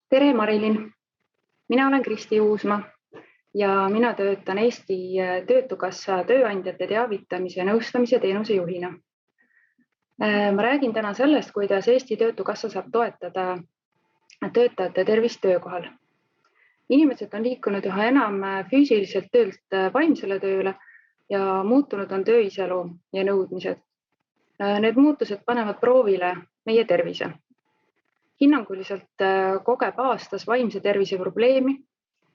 Tere, Marilin! Mina olen Kristi Uusma ja mina töötan Eesti Töötukassa tööandjate teavitamise ja nõustamise teenuse juhina. Ma räägin täna sellest, kuidas Eesti Töötukassa saab toetada töötajate tervist töökohal. Inimesed on liikunud üha enam füüsiliselt töölt vaimsele tööle ja muutunud on töö iseloom ja nõudmised. Need muutused panevad proovile meie tervise. Hinnanguliselt kogeb aastas vaimse tervise probleemi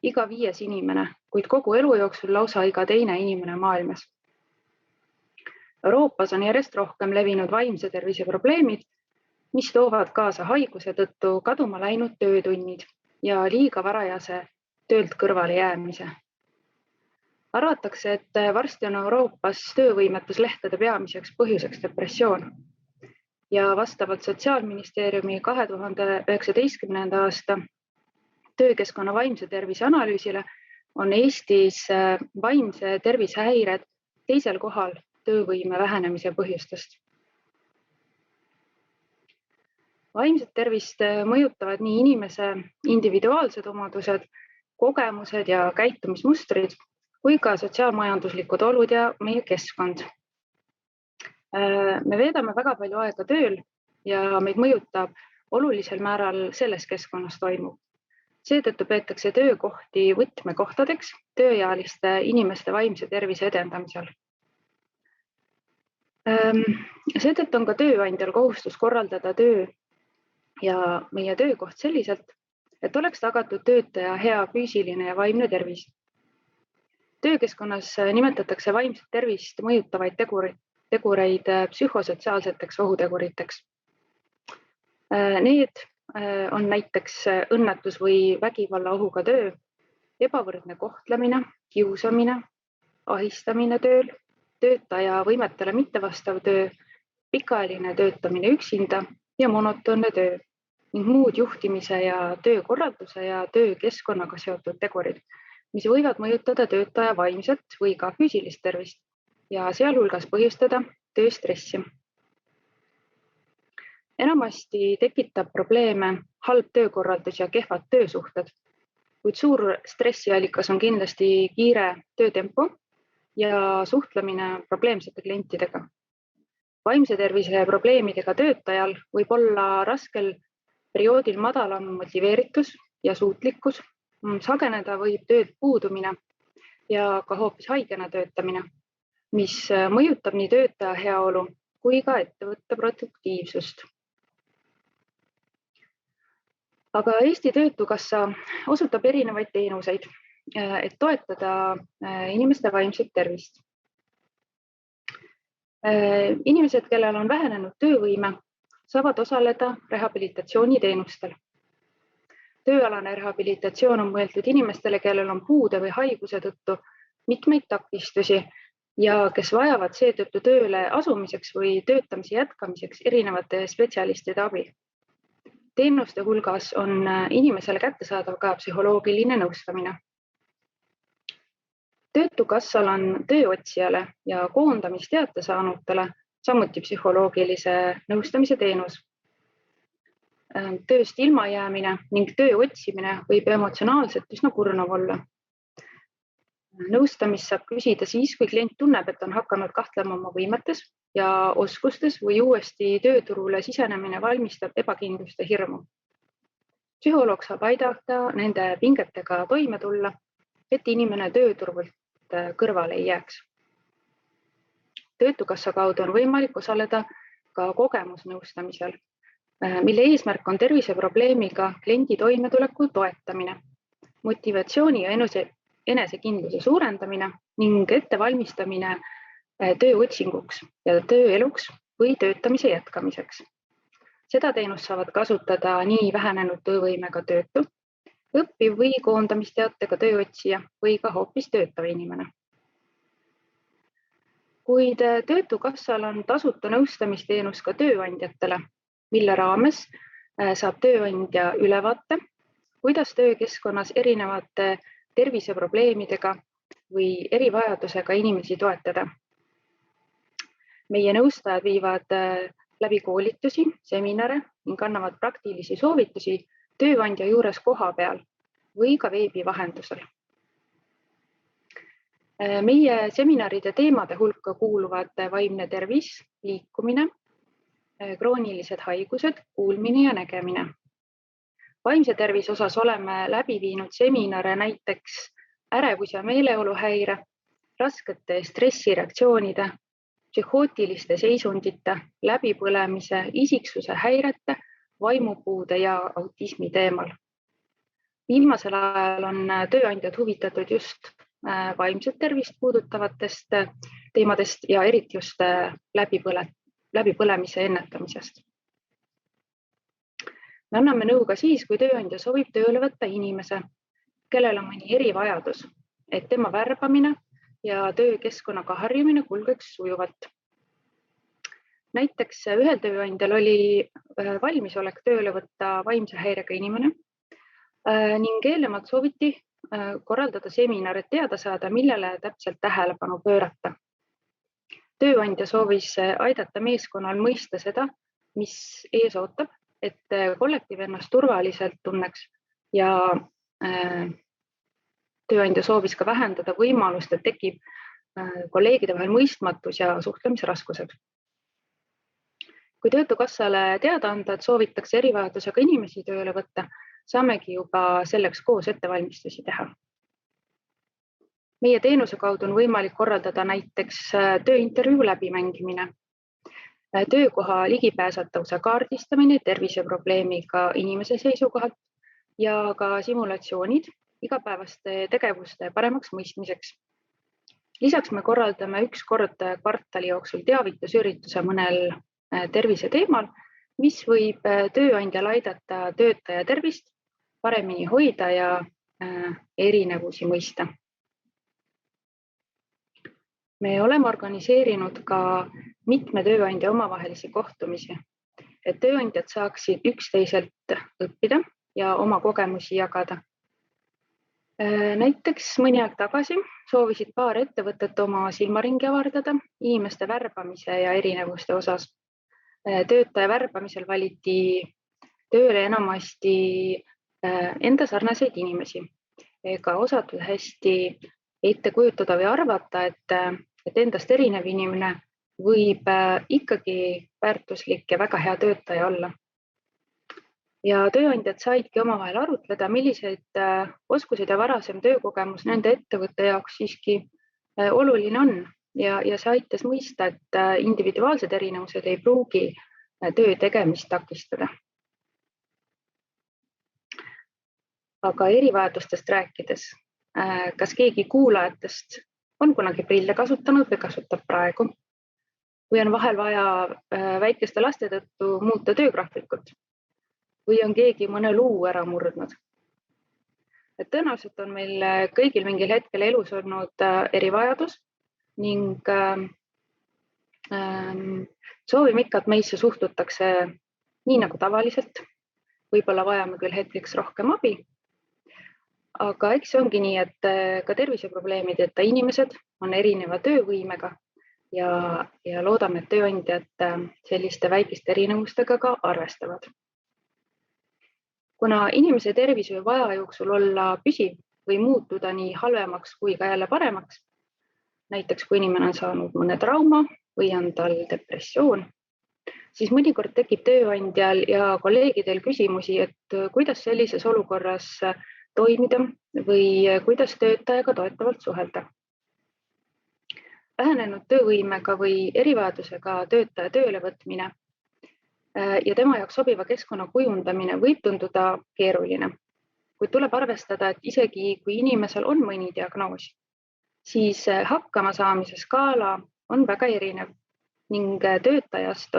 iga 5 inimene, kuid kogu elu jooksul lausa iga teine inimene maailmas. Euroopas on järjest rohkem levinud vaimse tervise probleemid, mis toovad kaasa haiguse tõttu kaduma läinud töötunnid ja liiga varajase töölt kõrvale jäämise. Arvatakse, et varsti on Euroopas töövõimetuslehtede peamiseks põhjuseks depressioon. Ja vastavalt Sotsiaalministeeriumi 2019. aasta töökeskkonna vaimse tervise analüüsile on Eestis vaimse tervise häired teisel kohal töövõime vähenemise põhjustest. Vaimset tervist mõjutavad nii inimese individuaalsed omadused, kogemused ja käitumismustrid kui ka sotsiaalmajanduslikud olud ja meie keskkond. Me veedame väga palju aega tööl ja meid mõjutab olulisel määral selles keskkonnas toimub. Seetõttu peetakse töökohti võtmekohtadeks tööealiste inimeste vaimse tervise edendamisel. Seetõttu on ka tööandjal kohustus korraldada töö ja meie töökoht selliselt, et oleks tagatud töötaja hea füüsiline ja vaimne tervis. Töökeskkonnas nimetatakse vaimset tervist mõjutavaid tegureid psühhosotsiaalseteks ohuteguriteks. Need on näiteks õnnetus või vägivalla ohuga töö, ebavõrdne kohtlemine, kiusamine, ahistamine tööl, töötaja võimetele mittevastav töö, pikaajaline töötamine üksinda ja monotoonne töö ning muud juhtimise ja töökorralduse ja töökeskkonnaga seotud tegurid, mis võivad mõjutada töötaja vaimset või ka füüsilist tervist ja sealhulgas põhjustada tööstressi. Enamasti tekitab probleeme halb töökorraldus ja kehvad töösuhted, kuid suur stressiallikas on kindlasti kiire töötempo ja suhtlemine probleemsete klientidega. Vaimse tervise probleemidega töötajal võib olla raskel perioodil madalam motiveeritus ja suutlikkus, sageneda võib tööd puudumine ja ka hoopis haigena töötamine, mis mõjutab nii töötaja heaolu kui ka ettevõtte produktiivsust. Aga Eesti Töötukassa osutab erinevaid teenuseid, et toetada inimeste vaimset tervist. Inimesed, kellel on vähenenud töövõime, saavad osaleda rehabilitatsiooniteenustel. Tööalane rehabilitatsioon on mõeldud inimestele, kellel on puude või haiguse tõttu mitmeid takistusi ja kes vajavad seetõttu tööle asumiseks või töötamise jätkamiseks erinevate spetsialistide abi. Teenuste hulgas on inimesele kättesaadav ka psühholoogiline nõustamine. Töötukassal on tööotsijale ja koondamisteate saanutele samuti psühholoogilise nõustamise teenus. Tööst ilmajäämine ning töö otsimine võib emotsionaalselt üsna kurnav olla. Nõustamist saab küsida siis, kui klient tunneb, et on hakanud kahtlema oma võimetes ja oskustes või uuesti tööturule sisenemine valmistab ebakindlust ja hirmu. Psühholoog saab aidata nende pingetega toime tulla, et inimene tööturult kõrvale ei jääks. Töötukassa kaudu on võimalik osaleda ka kogemusnõustamisel, mille eesmärk on terviseprobleemiga kliendi toimetuleku toetamine, motivatsiooni ja enesekindluse suurendamine ning ettevalmistamine tööotsinguks ja tööeluks või töötamise jätkamiseks. Seda teenust saavad kasutada nii vähenenud töövõimega töötu, õppiv või koondamisteatega tööotsija või ka hoopis töötav inimene. Kuid Töötukassal on tasuta nõustamisteenus ka tööandjatele, mille raames saab tööandja ülevaate, kuidas töökeskkonnas erinevate terviseprobleemidega või erivajadusega inimesi toetada. Meie nõustajad viivad läbi koolitusi, seminare ning annavad praktilisi soovitusi, tööandja juures kohapeal või ka veebi vahendusel. Meie seminaride teemade hulka kuuluvad vaimne tervis, liikumine, kroonilised haigused, kuulmine ja nägemine. Vaimse tervise osas oleme läbi viinud seminare näiteks ärevus- ja meeleoluhäire, raskete stressireaktsioonide, psühhootiliste seisundite, läbipõlemise, isiksuse häirete, vaimupuude ja autismi teemal. Viimasel ajal on tööandjad huvitatud just vaimset tervist puudutavatest teemadest ja eriti just läbipõlemise ennetamisest. Me anname nõu ka siis, kui tööandja soovib tööle võtta inimese, kellel on mõni erivajadus, et tema värbamine ja töökeskkonnaga harjumine kulgeks sujuvalt. Näiteks ühel tööandjal oli valmisolek tööle võtta vaimse häirega inimene ning eelnevalt sooviti korraldada seminar, et teada saada, millele täpselt tähelepanu pöörata. Tööandja soovis aidata meeskonnal mõista seda, mis ees ootab, et kollektiiv ennast turvaliselt tunneks ja tööandja soovis ka vähendada võimalust, et tekib kolleegide vahel mõistmatus ja suhtlemisraskused. Kui Töötukassale teada anda, et soovitakse erivajadusega inimesi tööle võtta, saamegi juba selleks koos ettevalmistusi teha. Meie teenuse kaudu on võimalik korraldada näiteks tööintervjuu läbimängimine, töökoha ligipääsetavuse kaardistamine terviseprobleemiga inimese seisukohalt ja ka simulatsioonid igapäevaste tegevuste paremaks mõistmiseks. Lisaks me korraldame üks kord kvartali jooksul teavitusürituse mõnel tervise teemal, mis võib tööandjal aidata töötaja tervist paremini hoida ja erinevusi mõista. Me oleme organiseerinud ka mitme tööandja omavahelisi kohtumisi, et tööandjad saaksid üksteiselt õppida ja oma kogemusi jagada. Näiteks mõni aeg tagasi soovisid paar ettevõtet oma silmaringi avardada inimeste värbamise ja erinevuste osas. Töötaja värbamisel valiti tööle enamasti enda sarnaseid inimesi ega osatud hästi ette kujutada või arvata, et endast erinev inimene võib ikkagi väärtuslik ja väga hea töötaja olla. Ja tööandjad saidki omavahel arutleda, milliseid oskused ja varasem töökogemus nende ettevõtte jaoks siiski oluline on ja see aitas mõista, et individuaalsed erinevused ei pruugi töö tegemist takistada. Aga erivajadustest rääkides, kas keegi kuulajatest on kunagi prille kasutanud või kasutab praegu? Või on vahel vaja väikeste laste tõttu muuta töögraafikut? Või on keegi mõne luu ära murdnud? Tõenäoliselt on meil kõigil mingil hetkel elus olnud erivajadus ning soovime ikka, et meisse suhtutakse nii nagu tavaliselt. Võib-olla vajame küll hetkeks rohkem abi, aga eks see ongi nii, et ka terviseprobleemideta inimesed on erineva töövõimega ja loodame, et tööandjad selliste väikeste erinevustega ka arvestavad. Kuna inimese tervis võib aja jooksul olla püsiv või muutuda nii halvemaks kui ka jälle paremaks, näiteks kui inimene on saanud mõne trauma või on tal depressioon, siis mõnikord tekib tööandjal ja kolleegidel küsimusi, et kuidas sellises olukorras toimida või kuidas töötajaga toetavalt suhelda. Vähenenud töövõimega või erivajadusega töötaja tööle võtmine ja tema jaoks sobiva keskkonna kujundamine võib tunduda keeruline, kuid tuleb arvestada, et isegi kui inimesel on mõni diagnoos, siis hakkamasaamise skaala on väga erinev ning tööandjast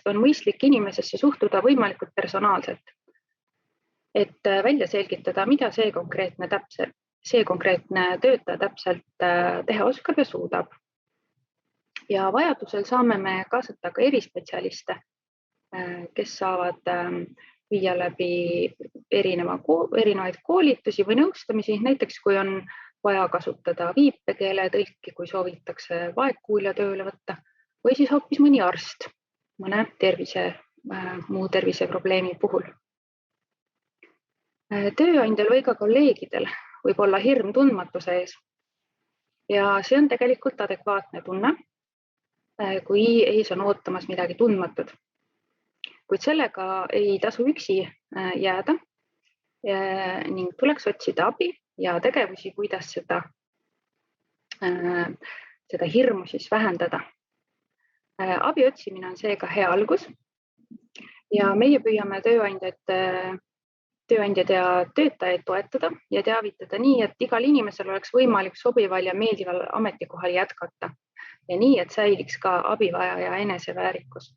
on mõistlik inimesesse suhtuda võimalikult personaalselt, et välja selgitada, mida see konkreetne töötaja täpselt teha oskab ja suudab. Ja vajadusel saame me kaasata ka erispetsialiste, kes saavad viia läbi erinevaid koolitusi või nõustamisi, näiteks kui on vaja kasutada viipekeeletõlki, kui soovitakse vaegkuulja tööle võtta või siis hoopis mõni arst mõne muu terviseprobleemi puhul. Tööandjal või ka kolleegidel võib olla hirm tundmatuse ees ja see on tegelikult adekvaatne tunne, kui ees on ootamas midagi tundmatut. Kuid sellega ei tasu üksi jääda ning tuleks otsida abi ja tegevusi, kuidas seda hirmu siis vähendada. Abi otsimine on seega hea algus ja meie püüame tööandjad ja töötajaid toetada ja teavitada nii, et igal inimesel oleks võimalik sobival ja meeldival ametikohal jätkata ja nii, et säiliks ka abivajaja eneseväärikus.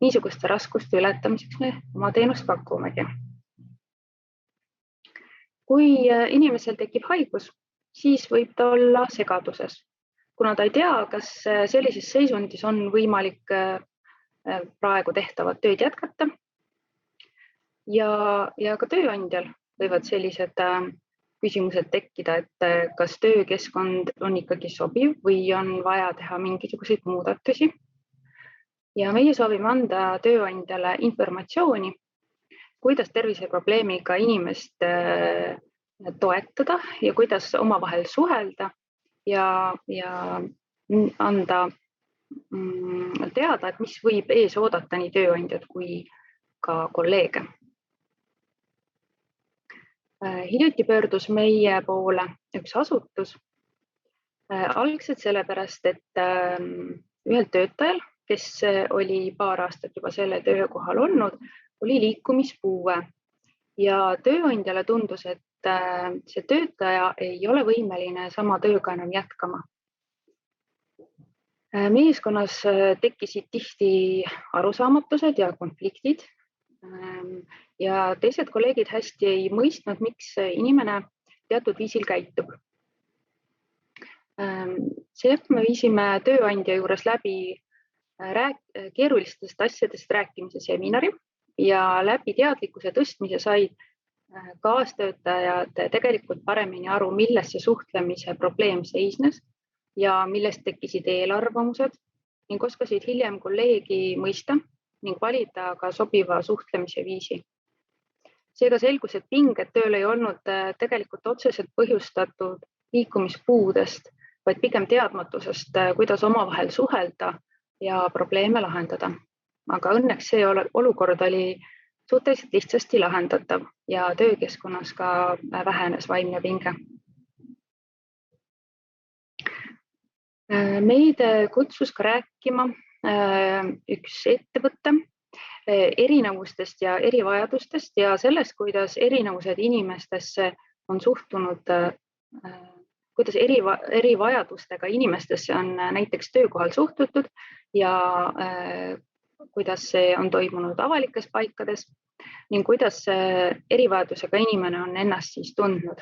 Niisuguste raskuste ületamiseks me oma teenust pakumegi. Kui inimesel tekib haigus, siis võib ta olla segaduses, kuna ta ei tea, kas sellises seisundis on võimalik praegu tehtavat tööd jätkata. Ja ka tööandjal võivad sellised küsimused tekkida, et kas töökeskkond on ikkagi sobiv või on vaja teha mingisuguseid muudatusi. Ja meie soovime anda tööandjale informatsiooni, kuidas terviseprobleemiga inimest toetada ja kuidas omavahel suhelda ja anda teada, et mis võib ees oodata nii tööandjad kui ka kolleege. Hiljuti pöördus meie poole üks asutus algselt sellepärast, et ühel töötajal, kes oli paar aastat juba selle töökohal olnud, oli liikumispuue ja tööandjale tundus, et see töötaja ei ole võimeline sama tööga enam jätkama. Meeskonnas tekkisid tihti arusaamatused ja konfliktid ja teised kolleegid hästi ei mõistnud, miks inimene teatud viisil käitub. Seega me viisime tööandja juures läbi keerulistest asjadest rääkimise seminari ja läbi teadlikkuse tõstmise said kaastöötajad tegelikult paremini aru, milles see suhtlemise probleem seisnes ja millest tekkisid eelarvamused ning oskasid hiljem kolleegi mõista ning valida ka sobiva suhtlemise viisi. Seega selgus, et pinged tööl ei olnud tegelikult otseselt põhjustatud liikumispuudest, vaid pigem teadmatusest, kuidas omavahel suhelda ja probleeme lahendada. Aga õnneks see olukord oli suhteliselt lihtsasti lahendatav ja töökeskkonnas ka vähenes vaimne pinge. Meid kutsus ka rääkima üks ettevõte erinevustest ja erivajadustest ja sellest, kuidas erinevused inimestesse on suhtunud, kuidas erivajadustega inimestesse on näiteks töökohal suhtutud ja kuidas see on toimunud avalikes paikades ning kuidas erivajadusega inimene on ennast siis tundnud.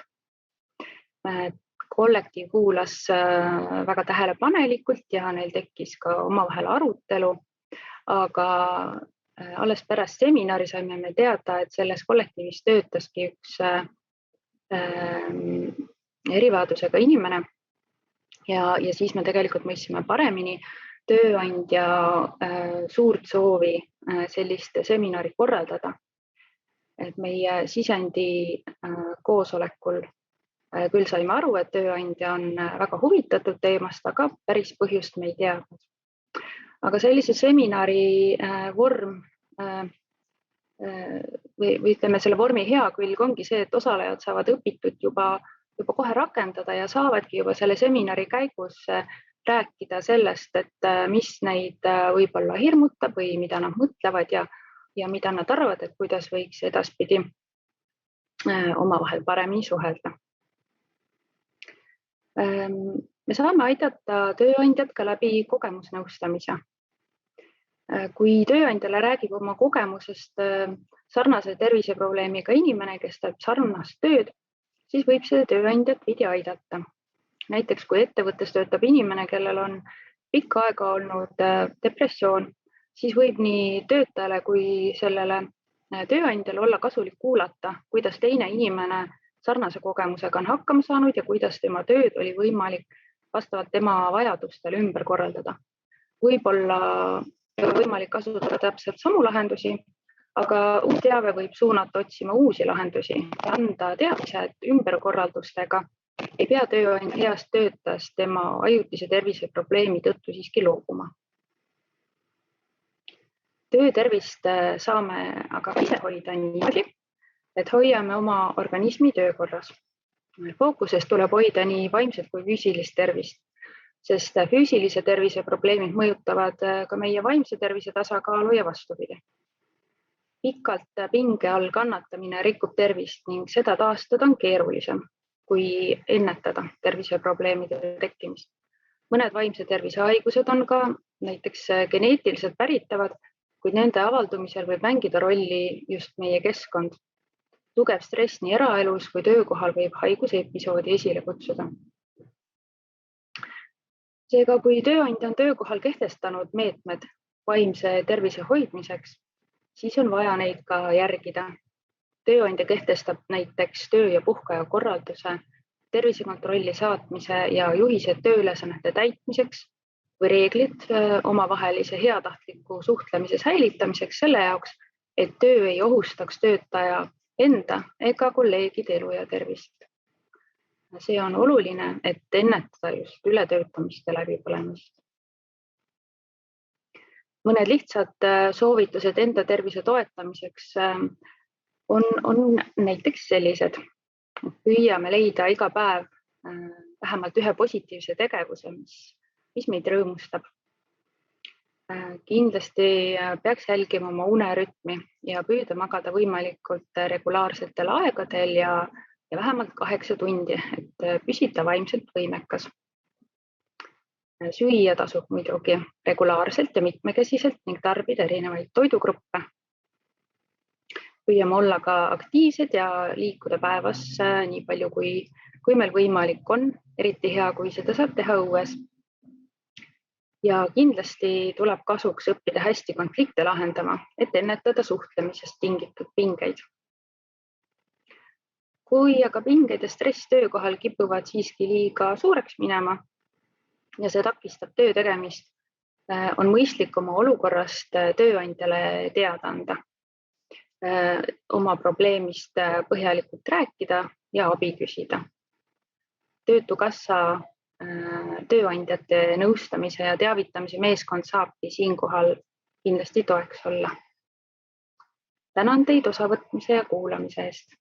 Kollektiiv kuulas väga tähelepanelikult ja neil tekkis ka omavahel arutelu, aga alles pärast seminari saime me teada, et selles kollektiivis töötaski üks erivajadusega inimene ja siis me tegelikult mõistsime paremini tööandja suurt soovi sellist seminari korraldada. Et meie sisendi koosolekul küll saime aru, et tööandja on väga huvitatud teemast, aga päris põhjust me ei teadnud. Aga sellise seminari vorm või ütleme, selle vormi hea külg ongi see, et osalejad saavad õpitud juba kohe rakendada ja saavadki juba selle seminari käigus rääkida sellest, et mis neid võib-olla hirmutab või mida nad mõtlevad ja mida nad arvavad, et kuidas võiks edaspidi omavahel paremini suhelda. Me saame aidata tööandjat ka läbi kogemusnõustamise. Kui tööandjale räägib oma kogemusest sarnase terviseprobleemiga inimene, kes teeb sarnast tööd, siis võib see tööandjat veidi aidata. Näiteks kui ettevõttes töötab inimene, kellel on pikka aega olnud depressioon, siis võib nii töötajale kui sellele tööandjale olla kasulik kuulata, kuidas teine inimene sarnase kogemusega on hakkama saanud ja kuidas tema tööd oli võimalik vastavalt tema vajadustele ümber korraldada. Võib-olla ei ole võimalik kasutada täpselt samu lahendusi, aga uus teave võib suunata otsima uusi lahendusi ja anda teadmise, et ümberkorraldustega ei pea tööandja heast töötajast tema ajutise terviseprobleemi tõttu siiski loobuma. Töötervist saame aga ise hoida niimoodi, et hoiame oma organismi töökorras. Fookuses tuleb hoida nii vaimset kui füüsilist tervist, sest füüsilise tervise probleemid mõjutavad ka meie vaimse tervise tasakaalu ja vastupidi. Pikalt pinge all kannatamine rikub tervist ning seda taastada on keerulisem kui ennetada terviseprobleemide tekkimist. Mõned vaimse tervise haigused on ka näiteks geneetiliselt päritavad, kuid nende avaldumisel võib mängida rolli just meie keskkond. Tugev stress nii eraelus kui töökohal võib haiguse episoodi esile kutsuda. Seega, kui tööandja on töökohal kehtestanud meetmed vaimse tervise hoidmiseks, siis on vaja neid ka järgida. Tööandja kehtestab näiteks töö- ja puhkeaja korralduse, tervisekontrolli saatmise ja juhised tööülesannete täitmiseks või reeglid omavahelise heatahtliku suhtlemise säilitamiseks selle jaoks, et töö ei ohustaks töötaja enda ega kolleegide elu ja tervist. See on oluline, et ennetada just ületöötamist ja läbipõlemist. Mõned lihtsad soovitused enda tervise toetamiseks on näiteks sellised. Püüame leida iga päev vähemalt ühe positiivse tegevuse, mis meid rõõmustab. Kindlasti peaks jälgima oma unerütmi ja püüda magada võimalikult regulaarsetel aegadel ja vähemalt 8 tundi, et püsida vaimselt võimekas. Süüa tasub muidugi regulaarselt ja mitmekesiselt ning tarbida erinevaid toidugruppe. Püüame olla ka aktiivsed ja liikuda päevas nii palju, kui meil võimalik on, eriti hea, kui seda saab teha õues. Ja kindlasti tuleb kasuks õppida hästi konflikte lahendama, et ennetada suhtlemisest tingitud pingeid. Kui aga pingeid ja stress töökohal kipuvad siiski liiga suureks minema ja see takistab töö tegemist, on mõistlik oma olukorrast tööandjale teada anda, oma probleemist põhjalikult rääkida ja abi küsida. Töötukassa tööandjate nõustamise ja teavitamise meeskond saabki siinkohal kindlasti toeks olla. Tänan teid osavõtmise ja kuulamise eest.